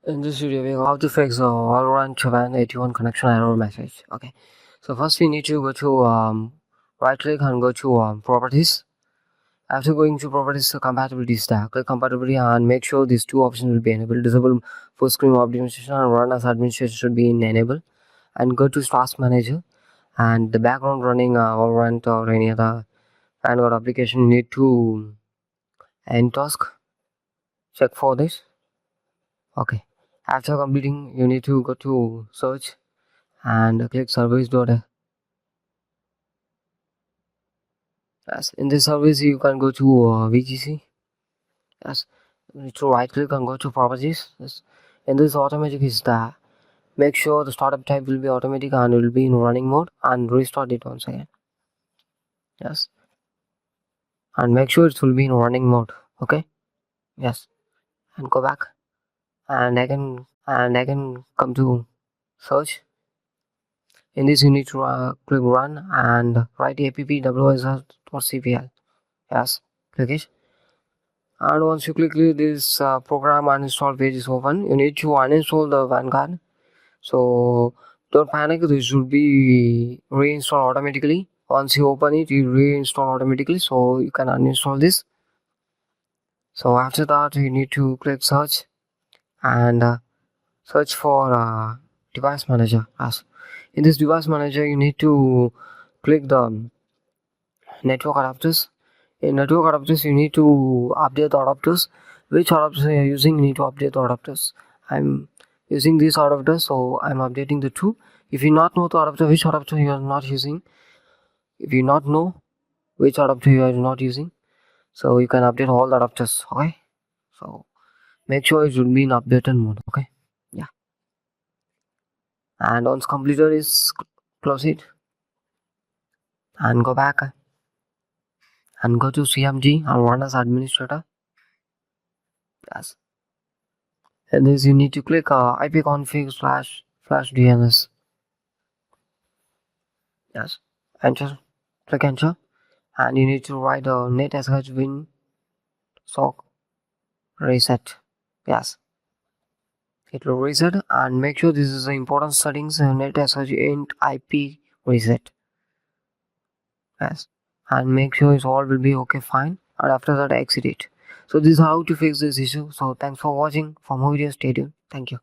In this video, we how to fix a Valorant 81 connection error message. Okay, so first we need to go to right click and go to properties. After going to properties, compatibility stack, click compatibility and make sure these two options will be enabled. Disable full screen administration and run as administration should be in enable. And go to task manager and the background running Valorant or any other Vanguard application. You need to end task. Check for this. Okay. After completing, you need to go to search and click service dot. Yes, in this service you can go to VGC. Yes, you need to right click and go to properties. Yes. In this automatic is the make sure the startup type will be automatic and will be in running mode and restart it once again. Yes, and make sure it will be in running mode. Okay. Yes, and go back and I can come to search. In this you need to click run and write app.ws.cpl. Yes, click it. And once you click this program uninstall page is open, you need to uninstall the Vanguard. So don't panic, this should be reinstall automatically. Once you open it, you reinstall automatically, so you can uninstall this. So after that, you need to click search and search for device manager. As in this device manager, you need to click the network adapters. In network adapters, you need to update the adapters. Which adapters you are using, you need to update the adapters. I'm using this adapter, so I'm updating the two. If you not know the adapter, which adapter you are not using, if you not know which adapter you are not using, so you can update all the adapters. Okay, so make sure it should be in updated mode. Okay, yeah, and once completed is close it and go back and go to CMG and run as administrator. Yes. And this you need to click ipconfig slash DNS. Yes, enter, click enter, and you need to write a netsh win sock reset. Yes, it will reset and make sure this is the important settings netsh int IP reset. Yes, and make sure it's all will be okay fine, and after that exit it. So this is how to fix this issue. So thanks for watching. For more videos, stay tuned. Thank you.